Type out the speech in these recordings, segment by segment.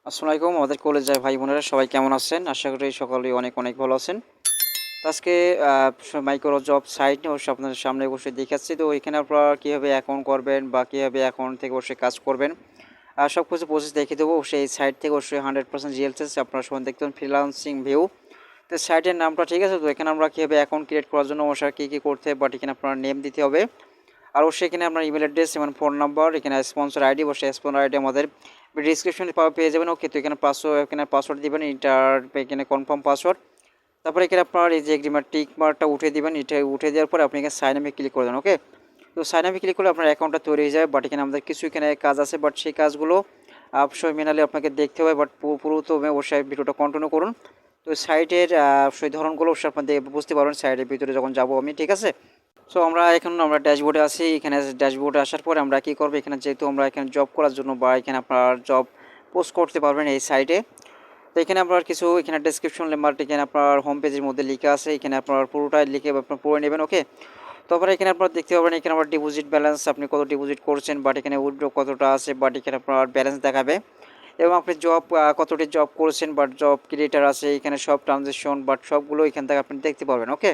আসসালামু আলাইকুম আমাদের কলেজের ভাই বোনেরা সবাই কেমন আছেন? আশা করি সকলেই অনেক অনেক ভালো আছেন। তো আজকে মাইক্রো জব সাইট নিয়ে অবশ্যই আপনাদের সামনে বসে দেখাচ্ছি। তো এখানে আপনারা কীভাবে অ্যাকাউন্ট করবেন বা কীভাবে অ্যাকাউন্ট থেকে অবশ্যই কাজ করবেন সব কিছু প্রসেস দেখিয়ে দেবো। অবশ্যই এই সাইট থেকে অবশ্যই 100% রিয়েলসেস আপনারা সবাই দেখতে পাবেন ফ্রিল্যান্সিং ভিউ। তো সাইটের নামটা ঠিক আছে। তো এখানে আমরা কীভাবে অ্যাকাউন্ট ক্রিয়েট করার জন্য অবশ্যই কী করতে হবে, বাট এখানে আপনার নেম দিতে হবে। আর অবশ্যই এখানে আপনার ইমেল অ্যাড্রেস এবং ফোন নাম্বার, এখানে স্পন্সর আইডি, অবশ্যই স্পন্সর আইডি আমাদের ডিসক্রিপশনে পেয়ে যাবেন। ওকে, তো এখানে পাসওয়ার্ড দিবেন, এটার এখানে কনফার্ম পাসওয়ার্ড। তারপরে এখানে আপনার এই যে এগ্রিমেন্ট টিক মার্কটা উঠে দিবেন। এটা উঠে দেওয়ার পরে আপনি এখানে সাইন আপে ক্লিক করে দেন। ওকে, তো সাইন আপে ক্লিক করলে আপনার অ্যাকাউন্টটা তৈরি হয়ে যাবে। বাট এখানে আমাদের কিছু এখানে কাজ আছে, বাট সেই কাজগুলো অবশ্যই মেনালি আপনাকে দেখতে হবে। বাট পুরোতমে অবশ্যই ভিডিওটা কন্টিনিউ করুন। তো সাইটের সেই ধরনগুলো অবশ্যই আপনাদের বুঝতে পারবেন সাইটের ভিতরে যখন যাবো আমি, ঠিক আছে। সো আমরা ড্যাশবোর্ডে আছি। এখানে ড্যাশবোর্ডে আসার পরে আমরা কী করবো, এখানে যেহেতু আমরা এখানে জব করার জন্য বা এখানে আপনার জব পোস্ট করতে পারবেন এই সাইটে। তো এখানে আপনার কিছু এখানে ডেসক্রিপশন নাম্বারটি এখানে আপনার হোম পেজের মধ্যে লিখে আছে। এখানে আপনার পুরোটাই লিখে আপনার পড়ে নেবেন। ওকে, তারপরে এখানে আপনার দেখতে পাবেন এখানে আমার ডিপোজিট ব্যালেন্স, আপনি কত ডিপোজিট করছেন, বাট এখানে উইথড্র কতটা আছে, বাট এখানে আপনার ব্যালেন্স দেখাবে। এবং আপনি জব কতটি জব করেছেন, বাট জব ক্রিয়েটার আছে এখানে সব ট্রানজেকশন, বাট সবগুলো এখান থেকে আপনি দেখতে পারবেন। ওকে,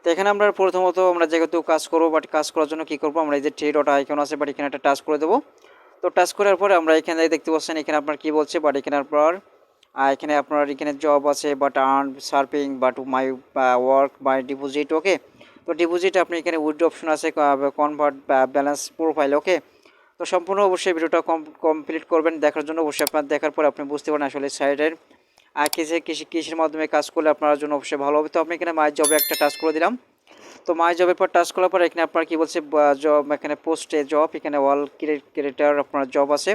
তো এখানে আমরা প্রথমত আমরা যেহেতু কাজ করবো, বাট কাজ করার জন্য কী করবো, আমরা এই যে থ্রি ডট আইকন আছে, বাট এখানে একটা টাচ করে দেবো। তো টাচ করার পরে আমরা এখানে দেখতে পাচ্ছেন এখানে আপনার কী বলছে, বাট এখানে আপনার জব আছে, but earn surfing, but my work my deposit. Okay, তো ডিপোজিট আপনি এখানে উইথড্র অপশন আছে, কনভার্ট ব্যালেন্স প্রোফাইল। ওকে, তো সম্পূর্ণ অবশ্যই ভিডিওটা কমপ্লিট করবেন দেখার জন্য। অবশ্যই আপনার দেখার পর আপনি বুঝতে পারেন আসলে সাইডের কিসের মাধ্যমে কাজ করলে আপনার জন্য অবশ্যই ভালো হবে। তো আমি এখানে মাই জবে একটা টাচ করে দিলাম। তো মাই জবের পর টাচ করার পর এখানে আপনার কী বলছে, জব এখানে পোস্টে জব, এখানে অল ক্রিয়েটার আপনার জব আছে।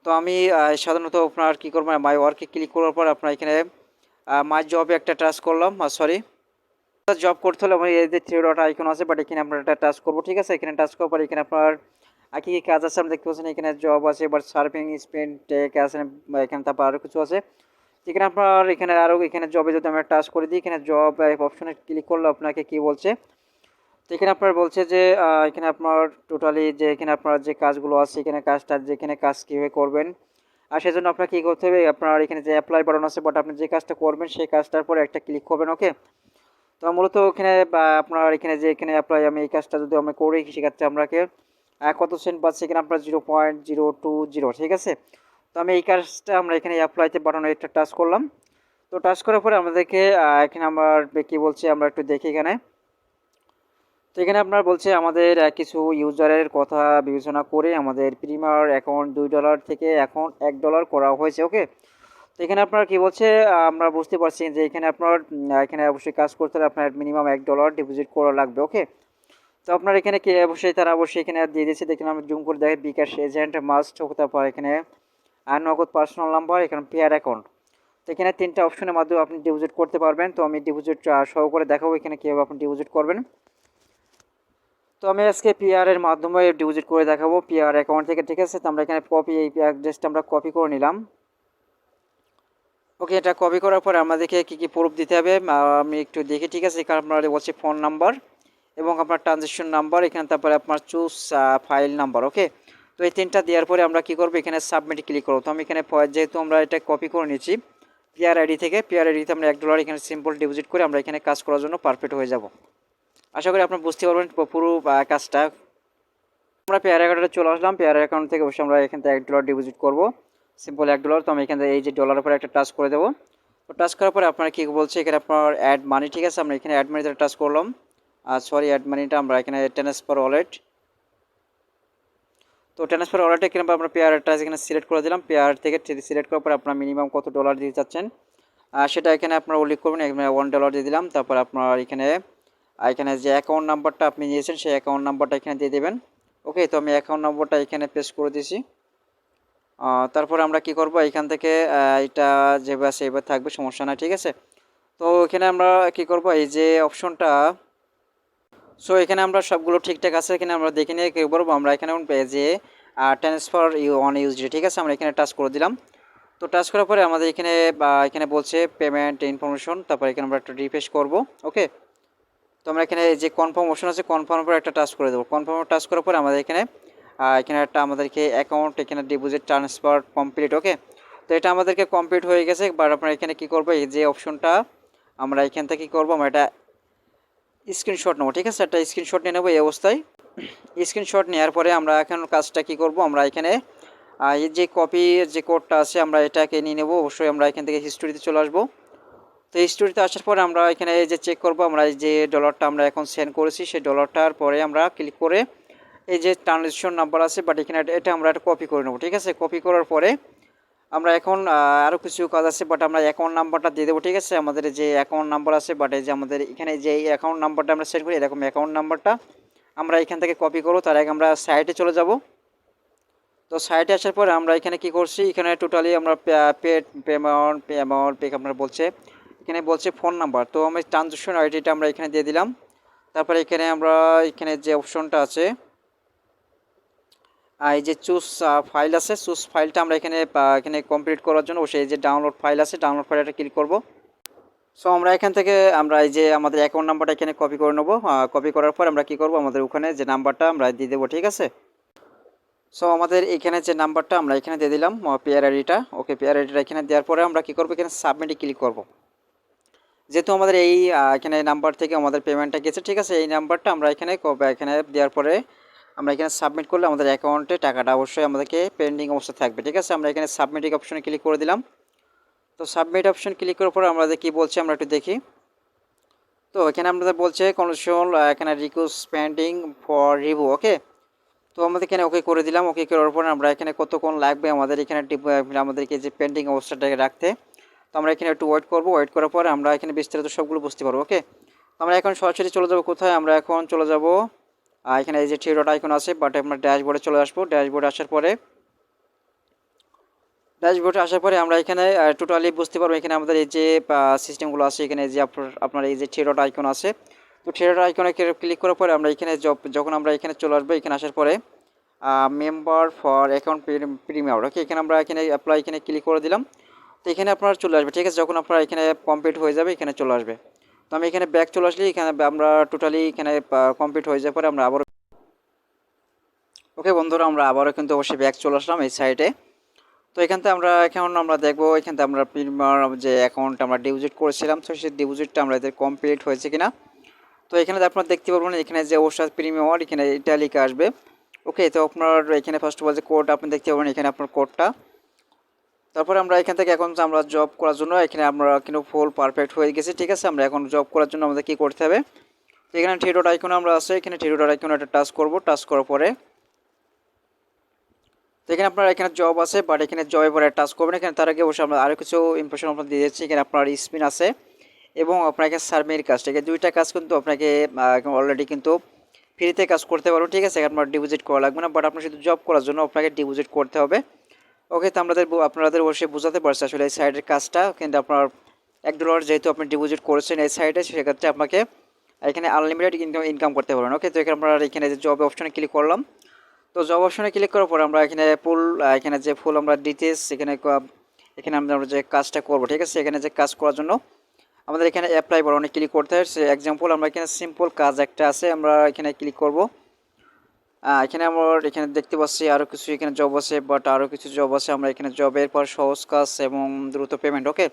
তো আমি সাধারণত আপনার কী করবো, মাই ওয়ার্কে ক্লিক করার পর আপনার এখানে মাই জবে একটা টাচ করলাম। সরি, জব করতে হলে আমি এই যে থ্রি ডট আইকন আছে, বাট এখানে আপনার একটা টাচ করবো, ঠিক আছে। এখানে টাচ করার পর এখানে আপনার কী কী কাজ আছে আপনি দেখতে পাচ্ছেন। এখানে জব আছে, বাট সার্ফিং স্পেন টেক আছে, এখানে তারপর আরও কিছু আছে। এখানে আপনার এখানে জবে যদি আমরা টাচ করে দিই, এখানে জব অপশনে ক্লিক করলে আপনাকে কি বলছে, তো এখানে আপনার বলছে যে এখানে আপনার টোটালি যে এখানে আপনার যে কাজগুলো আছে, এখানে যেখানে কাজ কীভাবে করবেন। আর সেজন্য আপনার কী করতে হবে, আপনার এখানে যে অ্যাপ্লাই বাটন আছে, বাট আপনি যে কাজটা করবেন সেই কাজটার পরে একটা ক্লিক করবেন। ওকে, তো মূলত এখানে আপনার এখানে অ্যাপ্লাই আমি এই কাজটা যদি আমরা করি, সেক্ষেত্রে আপনাকে কত সেন্ট পাচ্ছি, এখানে আপনার 0.020, ঠিক আছে। তো আমি এই কাজটা আমরা এখানে অ্যাপ্লাইতে বাটনে একটা টাচ করলাম। তো টাচ করার পরে আমাদেরকে এখানে আমার কী বলছে আমরা একটু দেখি এখানে। তো এখানে আপনার বলছে আমাদের কিছু ইউজারের কথা বিবেচনা করে আমাদের প্রিমিয়ার অ্যাকাউন্ট $2 থেকে এখন $1 করা হয়েছে। ওকে, তো এখানে আপনার কী বলছে, আমরা বুঝতে পারছি যে এখানে আপনার এখানে অবশ্যই কাজ করতে হলে আপনার মিনিমাম $1 ডিপোজিট করা লাগবে। ওকে, তো আপনার এখানে কি তারা অবশ্যই এখানে দিয়ে দিয়েছে, দেখেন আমি জুম করে দেখি, বিকাশ এজেন্ট মাস্ট, তারপর এখানে নগদ পার্সোনাল নাম্বার, এখানে পেয়ার অ্যাকাউন্ট। তো এখানে তিনটা অপশনের মাধ্যমে আপনি ডিপোজিট করতে পারবেন। তো আমি ডিপোজিট সহ করে দেখাবো এখানে কীভাবে আপনি ডিপোজিট করবেন। তো আমি আজকে পিআর এর মাধ্যমে ডিপোজিট করে দেখাবো পিআর অ্যাকাউন্ট থেকে, ঠিক আছে। তো আমরা এখানে এই অ্যাড্রেসটা আমরা কপি করে নিলাম। ওকে, এটা কপি করার পরে আমাদেরকে কী কী প্রুফ দিতে হবে আমি একটু দেখি, ঠিক আছে। এখানে আপনার বলছে ফোন নাম্বার এবং আপনার ট্রানজ্যাকশন নাম্বার, এখানে তারপরে আপনার চুজ ফাইল নাম্বার। ওকে, তো এই তিনটা দেওয়ার পরে আমরা কী করবো, এখানে সাবমিট ক্লিক করবো। তো আমি এখানে যেহেতু আমরা এটা কপি করে নিচ্ছি পিআর আইডি থেকে, পিআর আইডিতে আমরা $1 এখানে সিম্পল ডিপোজিট করে আমরা এখানে কাজ করার জন্য পারফেক্ট হয়ে যাব। আশা করি আপনার বুঝতে পারবেন পুরো কাজটা। আমরা পেয়ার অ্যাকাউন্টে চলে আসলাম। পেয়ার অ্যাকাউন্ট থেকে অবশ্যই আমরা এখান থেকে $1 ডিপোজিট করবো, সিম্পল $1। তো আমি এখান থেকে এই যে ডলারের উপরে একটা টাচ করে দেবো। তো টাচ করার পরে আপনার কী বলছে, এখানে আপনার অ্যাড মানি, ঠিক আছে। আমরা এখানে অ্যাড মানিতে টাচ করলাম। সরি, অ্যাড মানিটা আমরা এখানে ট্রান্সফার ওয়ালেট। তো ট্রান্সফার ওয়ালেটে এখানে আপনার পেয়ার টাচ এখানে সিলেক্ট করে দিলাম। পেয়ার থেকে সিলেক্ট করার পরে আপনার মিনিমাম কত ডলার দিতে চাচ্ছেন সেটা এখানে আপনার উল্লেখ করবেন। এখানে $1 দিয়ে দিলাম। তারপর আপনার এখানে যে অ্যাকাউন্ট নাম্বারটা আপনি নিয়েছেন সেই অ্যাকাউন্ট নাম্বারটা এখানে দিয়ে দেবেন। ওকে, তো আমি অ্যাকাউন্ট নম্বরটা এখানে পেস্ট করে দিয়েছি। তারপর আমরা কি করব, এখান থেকে এটা যেভাবে আছে এভাবে থাকবে, সমস্যা নাই, ঠিক আছে। তো এখানে আমরা কি করব, এই যে অপশনটা, সো এখানে আমরা সবগুলো ঠিকঠাক আছে, এখানে আমরা দেখে নিয়ে কী করবো, আমরা এখানে যে ট্রান্সফার অন ইউজডি, ঠিক আছে, আমরা এখানে টাচ করে দিলাম। তো টাচ করার পরে আমাদের এখানে বলছে পেমেন্ট ইনফরমেশন, তারপর এখানে আমরা একটা রিফ্রেশ করব। ওকে, তো আমরা এখানে যে কনফার্ম অপশন আছে কনফার্মের পরে একটা টাচ করে দেবো। কনফার্মে টাচ করার পরে আমাদের এখানে একটা আমাদেরকে অ্যাকাউন্ট এখানে ডিপোজিট ট্রান্সফার কমপ্লিট। ওকে, তো এটা আমাদেরকে কমপ্লিট হয়ে গেছে। বাট আপনারা এখানে কী করবো, এই যে অপশনটা আমরা এখান থেকে কী করবো, আমরা এটা স্ক্রিনশট নেবো। ঠিক আছে, একটা স্ক্রিনশট নিয়ে নেবো এই অবস্থায়। স্ক্রিনশট নেওয়ার পরে আমরা এখন কাজটা কী করবো, আমরা এখানে এই যে কপির যে কোডটা আছে আমরা এটাকে নিয়ে নেবো। অবশ্যই আমরা এখান থেকে হিস্টোরিতে চলে আসবো। তো হিস্টোরিতে আসার পরে আমরা এখানে এই যে চেক করবো, আমরা এই যে ডলারটা আমরা এখন সেন্ড করেছি সেই ডলারটার পরে আমরা ক্লিক করে এই যে ট্রানজেকশন নাম্বার আছে, বাট এখানে এটা আমরা একটা কপি করে নেবো। ঠিক আছে, কপি করার পরে আমরা এখন আরও কিছু কাজ আছে, বাট আমরা অ্যাকাউন্ট নাম্বারটা দিয়ে দেবো। ঠিক আছে, আমাদের যে অ্যাকাউন্ট নাম্বার আছে, বাট এই যে আমাদের এখানে যে অ্যাকাউন্ট নাম্বারটা আমরা সেট করি, এরকম অ্যাকাউন্ট নাম্বারটা আমরা এখান থেকে কপি করবো। তার আগে আমরা সাইটে চলে যাব। তো সাইটে আসার পরে আমরা এখানে কি করছি, এখানে টোটালি আমরা পে আপনার বলছে, এখানে বলছে ফোন নাম্বার। তো আমি ট্রানজেকশন আইডিটা আমরা এখানে দিয়ে দিলাম। তারপরে এখানে আমরা এখানে যে অপশনটা আছে এই যে চুজ ফাইল আছে, চুজ ফাইলটা আমরা এখানে কমপ্লিট করার জন্য এই যে ডাউনলোড ফাইল আছে, ডাউনলোড ফাইলটা ক্লিক করব। সো আমরা এখান থেকে আমরা এই যে আমাদের অ্যাকাউন্ট নাম্বারটা এখানে কপি করে নেবো। কপি করার পর আমরা কি করব, আমাদের ওখানে যে নাম্বারটা আমরা দিয়ে দেবো। ঠিক আছে, সো আমাদের এখানে যে নাম্বারটা আমরা এখানে দিয়ে দিলাম পেয়ার আইডিটা। ওকে, পেয়ার আইডিটা এখানে দেওয়ার পরে আমরা কি করব, এখানে সাবমিটে ক্লিক করব। যেহেতু আমাদের এই এখানে নাম্বার থেকে আমাদের পেমেন্টটা গেছে। ঠিক আছে, এই নাম্বারটা আমরা এখানে দেওয়ার পরে আমরা এখানে সাবমিট করলে আমাদের অ্যাকাউন্টে টাকাটা অবশ্যই আমাদেরকে পেন্ডিং অবস্থা থাকবে। ঠিক আছে, আমরা এখানে সাবমিটিং অপশনে ক্লিক করে দিলাম। তো সাবমিট অপশন ক্লিক করার পরে আমাদের কি বলছে আমরা একটু দেখি। তো এখানে আমাদের বলছে কনডিশন এখানে রিকোয়েস্ট পেন্ডিং ফর রিভিউ। ওকে, তো আমাদের এখানে ওকে করে দিলাম। ওকে করার পরে আমরা এখানে কতক্ষণ লাগবে আমাদের এখানে আমাদেরকে যে পেন্ডিং অবস্থাটাকে রাখতে, তো আমরা এখানে একটু ওয়েট করব। ওয়েট করার পরে আমরা এখানে বিস্তারিত সবগুলো বুঝতে পারবো। ওকে, তো আমরা এখন সরাসরি চলে যাব কোথায়, আমরা এখন চলে যাব এখানে এই যে থ্রি ডট আইকন আছে, বাট আমরা ড্যাশবোর্ডে চলে আসবো। ড্যাশবোর্ডে আসার পরে আমরা এখানে টোটালি বুঝতে পারবো এখানে আমাদের এই যে সিস্টেমগুলো আছে। এখানে যে আপনার এই যে থ্রি ডট আইকন আছে, তো থ্রি ডট আইকনে ক্লিক করার পরে আমরা এখানে যখন আমরা এখানে চলে আসবো, এখানে আসার পরে মেম্বার ফর অ্যাকাউন্ট প্রিমিয়ার। ওকে, এখানে আমরা এখানে অ্যাপ্লাই এখানে ক্লিক করে দিলাম। তো এখানে আপনার চলে আসবে। ঠিক আছে, যখন আপনার এখানে কমপ্লিট হয়ে যাবে এখানে চলে আসবে। তো আমি এখানে ব্যাক চলে আসলে এখানে আমরা টোটালি এখানে কমপ্লিট হয়ে যাওয়ার পরে আমরা আবার ওকে বন্ধুরা, আমরা আবারও কিন্তু অবশ্যই ব্যাক চলে আসলাম এই সাইটে। তো এখান থেকে আমরা দেখবো এখান থেকে আমরা প্রিমিয়ার যে অ্যাকাউন্ট আমরা ডিপোজিট করেছিলাম, তো সেই ডিপোজিটটা আমরা এদের কমপ্লিট হয়েছে কিনা। তো এখানে আপনারা দেখতে পারবেন এখানে যে ওষাদ প্রিমিয়ার এখানে এটা লিখে আসবে। ওকে, তো আপনার এখানে ফার্স্ট অফ অল যে কোড আপনি দেখতে পাবেন এখানে আপনার কোডটা। তারপরে আমরা এখান থেকে এখন আমরা জব করার জন্য এখানে আমরা কিন্তু ফুল পারফেক্ট হয়ে গেছি। ঠিক আছে, আমরা এখন জব করার জন্য আমাদের কী করতে হবে, তো এখানে থ্রি ডট আইকনে আমরা আছে, এখানে থ্রি ডট আইকনে একটা টাচ করবো। টাচ করার পরে তো এখানে আপনার এখানে জব আছে, বাট এখানে জবে পরে টাচ করবেন। এখানে তার আগে অবশ্যই আমরা আরও কিছু ইনফরমেশন আপনার দিয়ে দিচ্ছি। এখানে আপনার স্পিন আছে এবং আপনার এখানে সার্ভের কাজ, ঠিক আছে, দুইটা কাজ কিন্তু আপনাকে অলরেডি কিন্তু ফ্রিতে কাজ করতে পারবো। ঠিক আছে, আপনার ডিপোজিট করা লাগবে না, বাট আপনার শুধু জব করার জন্য আপনাকে ডিপোজিট করতে হবে। ওকে, তো আপনাদের অবশ্যই বোঝাতে পারছি আসলে এই সাইডের কাজটা। কিন্তু আপনার $1 যেহেতু আপনি ডিপোজিট করেছেন এই সাইডে, সেক্ষেত্রে আপনাকে এখানে আনলিমিটেড ইনকাম করতে পারবেন। ওকে, তো এখানে আমরা এখানে যে জব অপশনে ক্লিক করলাম। তো জব অপশনে ক্লিক করার পর আমরা এখানে এখানে যে ফুল আমরা ডিটেলস এখানে আমরা যে কাজটা করব। ঠিক আছে, এখানে যে কাজ করার জন্য আমাদের এখানে অ্যাপ্লাই বাটনে ক্লিক করতে হয়। সে এক্সাম্পল আমরা এখানে সিম্পল কাজ একটা আছে, আমরা এখানে ক্লিক করব। এখানে আমরা এখানে দেখতে পাচ্ছি আরও কিছু এখানে জব আছে, বাট আরও কিছু জব আছে। আমরা এখানে জবের পর সহজ কাজ এবং দ্রুত পেমেন্ট। ওকে,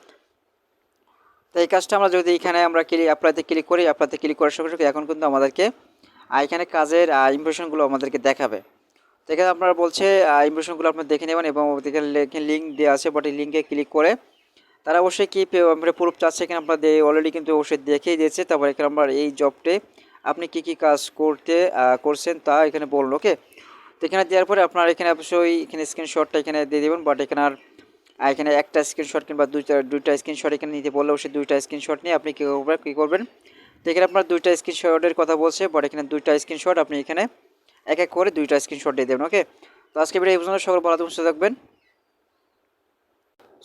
তো এই কাজটা আমরা যদি এখানে আমরা অ্যাপ্লাইতে ক্লিক করি, অ্যাপ্লাইতে ক্লিক করার সঙ্গে সঙ্গে এখন কিন্তু আমাদেরকে এখানে কাজের ইমপ্রেশনগুলো আমাদেরকে দেখাবে। তো এখানে আপনারা বলছে ইমপ্রেশনগুলো আপনি দেখে নেবেন এবং এখানে লিঙ্ক দেওয়া আছে, বাট এই লিঙ্কে ক্লিক করে তারা অবশ্যই কি প্রুফ চাচ্ছে এখানে আপনার অলরেডি কিন্তু অবশ্যই দেখিয়ে দিয়েছে। তারপর এখানে আমরা এই জবটে আপনি কি কাজ করছেন তা এখানে বলুন। ওকে, তো এখানে দেওয়ার পরে আপনার এখানে অবশ্যই এখানে স্ক্রিনশটটা এখানে দিয়ে দেবেন, বাট এখানে একটা স্ক্রিনশট কিংবা দুইটা স্ক্রিনশট এখানে নিতে বললে অবশ্যই দুইটা স্ক্রিনশট নিয়ে আপনি কী করবেন। তো এখানে আপনার দুইটা স্ক্রিনশটের কথা বলছে, বাট এখানে দুইটা স্ক্রিনশট আপনি এখানে এক এক করে দুইটা স্ক্রিনশট দিয়ে দেবেন। ওকে, তো আজকে ভিডিও এই পর্যন্ত, সকল ভালো থাকবেন, সুস্থ থাকবেন।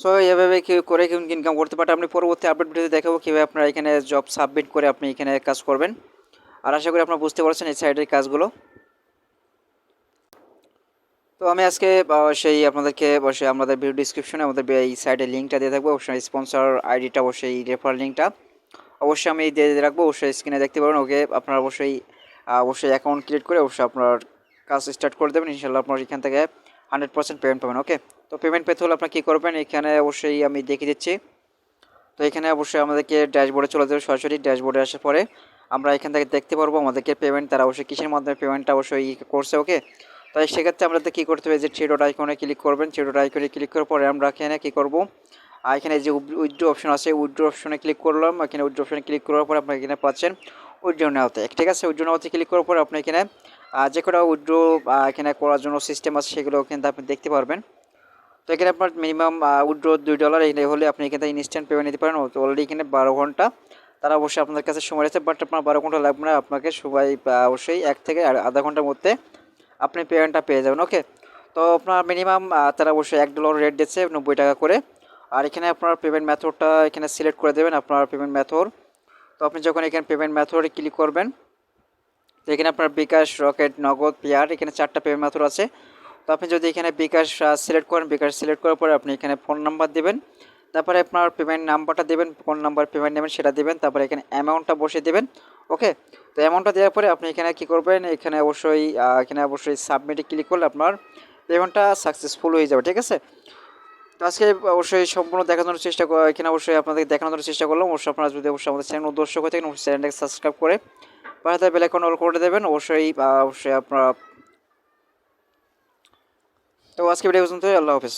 সো এইভাবে করে ইনকাম করতে পারেন। আপনি পরবর্তী আপডেট ভিডিওতে দেখাবো কীভাবে আপনারা এখানে জব সাবমিট করে আপনি এখানে কাজ করবেন। আর আশা করি আপনারা বুঝতে পারছেন এই সাইডের কাজগুলো। তো আমি আজকে আপনাদেরকে অবশ্যই আমাদের ভিডিও ডিসক্রিপশনে আমাদের এই সাইডের লিঙ্কটা দিয়ে থাকবো। অবশ্যই স্পন্সর আইডিটা অবশ্যই রেফার লিঙ্কটা অবশ্যই আমি দিয়ে রাখবো, অবশ্যই স্ক্রিনে দেখতে পাবেন। ওকে, আপনারা অবশ্যই অ্যাকাউন্ট ক্রিয়েট করে অবশ্যই আপনার কাজ স্টার্ট করে দেবেন। ইনশাআল্লাহ আপনার এখান থেকে 100% পেমেন্ট পাবেন। ওকে। তো পেমেন্ট পেতে হলে আপনার কী করবেন, এখানে অবশ্যই আমি দেখিয়ে দিচ্ছি। তো এখানে অবশ্যই আমাদেরকে ড্যাশবোর্ডে চলে যাবে, সরাসরি ড্যাশবোর্ডে আসার পরে আমরা এখান থেকে দেখতে পারবো আমাদেরকে পেমেন্ট তারা অবশ্যই কিসের মাধ্যমে পেমেন্টটা অবশ্যই করছে। ওকে, তাই সেক্ষেত্রে আমাদের কী করতে হবে, যে থ্রি ডট আইকনে ক্লিক করবেন। থ্রি ডট আইকনে ক্লিক করার পরে আমরা এখানে কী করবো, এখানে যে উইথড্র অপশন আছে, উইথড্র অপশনে ক্লিক করলাম। এখানে উইথড্র অপশনে ক্লিক করার পরে আপনার এখানে পাচ্ছেন উইথড্র নাওতে, ঠিক আছে। উইথড্র নাওতে ক্লিক করার পরে আপনি এখানে যে কটা উইথড্র এখানে করার জন্য সিস্টেম আছে সেগুলো কিন্তু আপনি দেখতে পারবেন। তো এখানে আপনার মিনিমাম উইথড্র $2 এই হলে আপনি এখানে ইনস্ট্যান্ট পেমেন্ট নিতে পারেন। তো অলরেডি এখানে 12 ঘন্টা তারা অবশ্যই আপনাদের কাছে সময় আছে, বাট আপনার 12 ঘন্টা লাগবে না, আপনাকে সবাই অবশ্যই 1 থেকে আধা ঘন্টার মধ্যে আপনি পেমেন্টটা পেয়ে যাবেন। ওকে, তো আপনার মিনিমাম তারা অবশ্যই $1 রেট দিচ্ছে, 90 টাকা করে। আর এখানে আপনার পেমেন্ট মেথডটা এখানে সিলেক্ট করে দেবেন, আপনার পেমেন্ট মেথড। তো আপনি যখন এখানে পেমেন্ট মেথডে ক্লিক করবেন, তো এখানে আপনার বিকাশ, রকেট, নগদ, পেয়ার, এখানে 4টা পেমেন্ট মেথড আছে। তো আপনি যদি এখানে বিকাশ সিলেক্ট করেন, বিকাশ সিলেক্ট করার পরে আপনি এখানে ফোন নাম্বার দেবেন, তারপরে আপনার পেমেন্ট নাম্বারটা দেবেন, কোন নাম্বার পেমেন্ট নেবেন সেটা দেবেন, তারপরে এখানে অ্যামাউন্টটা বসিয়ে দেবেন। ওকে, তো অ্যামাউন্টটা দেওয়ার পরে আপনি এখানে কী করবেন, এখানে অবশ্যই সাবমিটে ক্লিক করলে আপনার পেমেন্টটা সাকসেসফুল হয়ে যাবে, ঠিক আছে। তো আজকে অবশ্যই সম্পূর্ণ দেখানোর চেষ্টা এখানে অবশ্যই আপনাদের দেখানোর চেষ্টা করলাম। অবশ্যই আপনারা যদি অবশ্যই আমাদের চ্যানেল দর্শক হয়ে থাকেন, অবশ্যই চ্যানেলটাকে সাবস্ক্রাইব করে পাশে বেল আইকন অল করে দেবেন। অবশ্যই আপনারা। তো আজকে ভিডিও পর্যন্ত, আল্লাহ হাফেজ।